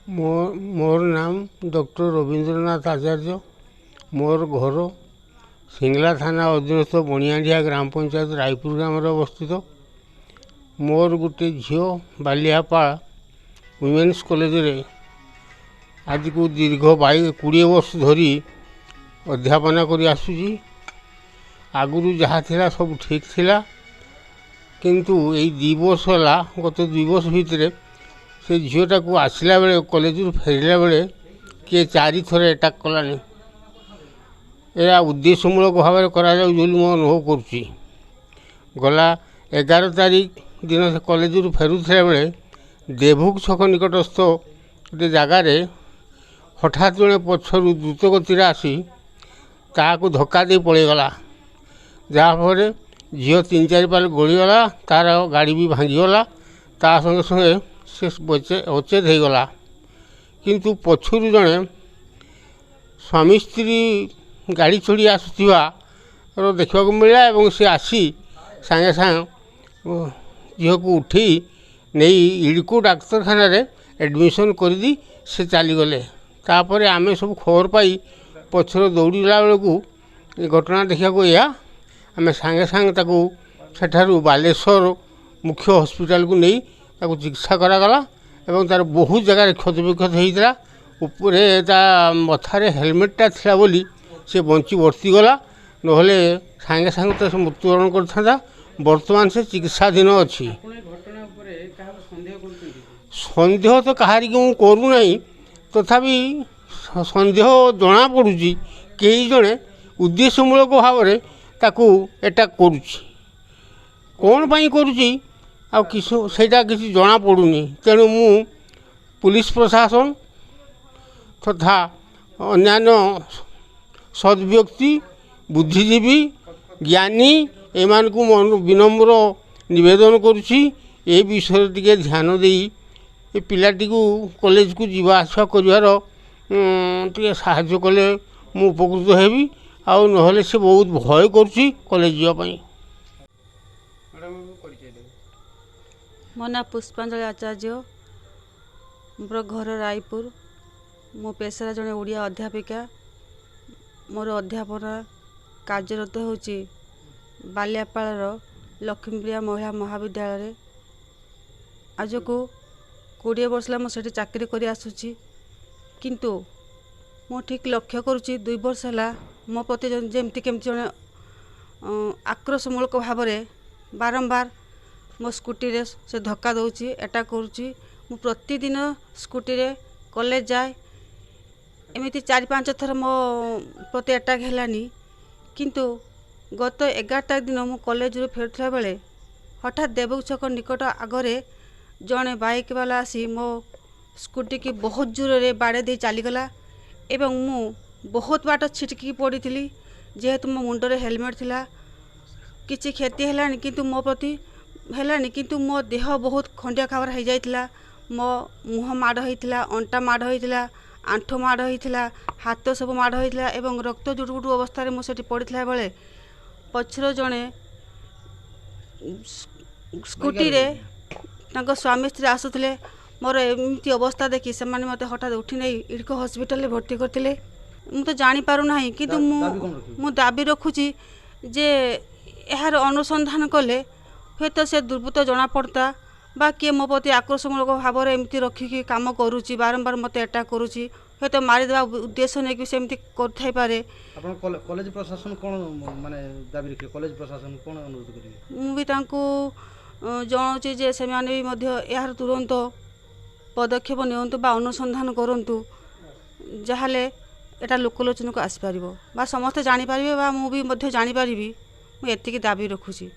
मोर नाम डॉक्टर रवींद्रनाथ आचार्य। मोर घर सिंगला थाना अधीनस्थ बणियाडिया ग्राम पंचायत रायपुर ग्राम अवस्थित। मोर गोटे झील बालियापाड़ वुमेन्स कॉलेज रे आज को दीर्घ 20 वर्ष धरी अध्यापना करी आसुची। आगुरु जहाँ थिला सब ठीक थिला, किंतु यही 2 वर्ष होला गत 2 वर्ष भितर से झीलटा को आसला बेले कॉलेज फेरला बेले किए 4 थर अटैक कलानी। यह उद्देश्यमूलक भाव में करा मो अनुभव करुँची। गला 11 तारीख दिन से कॉलेज फेरुला बेले देवभोग छक निकटस्थ गोटे जगार हठात जड़े पछरू द्रुत गति आसी ताकू धक्का दे पड़ेगला, जहाँफल झील 3-4 पाल गलीगला, तार गाड़ी भी भांगीगला, ता संगे संगे से अचेत हो गला। किंतु पछरू जड़े स्वामी स्त्री गाड़ी चढ़ी आसुवा देखा मिला और सी आसी सांगे सांग झील को उठी नहीं इड़को डाक्तखाना एडमिशन कर दी से चलीगले। तापर आमे सब खबर पाई पछर दौड़ला बेलू घटना देखा या आम सांगे सांगे ताकू सेठारु बालेश्वर मुख्य हॉस्पिटल को नहीं ताकू चिकित्सा करागला एवं तार बहुत जगह क्षत विक्षत होता उपरे ता मथारे हेलमेटा थिला बोली से बंची बर्ती गला, नहले सांगे सांगे तो मृत्युवरण करता। वर्तमान से चिकित्साधीन अच्छी। सन्देह तो कहारी को करूना, तथापि सन्देह जना पड़ुची कई जड़े उद्देश्यमूलक भाव में ताकू अटैक करुच्ची। कौन पाई करुच्ची आ सेटा किसी जना पड़ुनी। तेणु मु पुलिस प्रशासन तथा अन्यान्य सद्व्यक्ति बुद्धिजीवी ज्ञानी एमान को विनम्र निवेदन करुच्ची ए विषय टिके ध्यान दे ए पिलाटी को कॉलेज को जीवा आसा करिवार टिके साहाय्य कले मु उपकृत हेबी। आउ नहले से बहुत भय करुच्ची कॉलेज जीवाई। मो ना पुष्पांजलि आचार्य, मोर घर रायपुर। मो पेशा जड़े ओडिया अध्यापिका। मोर अध्यापना कार्यरत होची बालियापाड़ लक्ष्मीप्रिया महिला महाविद्यालय। आज को 20 वर्ष ला मुझे चाकरी कर आसुची, किंतु मो ठीक लक्ष्य करुच्ची 2 वर्ष है मो प्रति जमती केमती जड़े आक्रोशमूलक भाव में बारंबार मो स्कूटी रे से धक्का दौची अटैक करुच्ची। मु प्रतिदिन स्कूटी रे कॉलेज जाए, एमती 4-5 थर मो प्रति अटैक हेलानी। किंतु गत 11 तारीख दिन मु कॉलेज रू फेरुला बेले हठात देवभोग छक निकट आगरे जड़े बाइक वाला आसी मो स्कूटी की बहुत जोर रे बाड़े दे चलीगला एवं मु बहुत बाट छिटकी पड़ी थी। जेहेतु मो मुंडरे हेलमेट थिला, किसी क्षति हेलानी किंतु मो प्रति हेलानी, किंतु मो देह बहुत खंडिया खाबर हो जाइतिला। मो मुह माड़ होइतिला, अंटा माड़ होइतिला, आंठो माड़ होइतिला, हाथ सब माड़ होइतिला एवं रक्त जुटुगुटु अवस्था रे मो सेठी पड़िथिला बेले पछरो जणे स्कूटी रे तांको स्वामी स्त्री आसुथिले। मोर एमती अवस्था देखि से माने मते हठात उठी नहीं इड़को हॉस्पिटल रे भर्ती करथिले। मु तो जानी पारु नाही, किंतु मु दाबी रखुची जे यार अनुसंधान कले हे तो से दुर्बृत्त जना पड़ता बा किए मो प्रति आक्रोशमूलक भाव में एमती रखिकी काम करुच्ची, बारंबार मत अटैक करुच्ची, हे तो मारिदेवा उद्देश्य नहीं कि सेमती करथाई पारे। आपण कॉलेज प्रशासन कोन माने दाबी रखे कॉलेज प्रशासन कोन अनुरोध करिवे? मु भी तांको जणाउची जे से माने भी मध्य यार तुरंत पदक्षेप नियंतु बा अनुसंधान करंतु, जहाले एटा लोकलोचन को आसी पारिबो बा समस्त जानि पारिबे बा मु भी मध्य जानि पारिबी। मु एतिकी दाबी रखुची।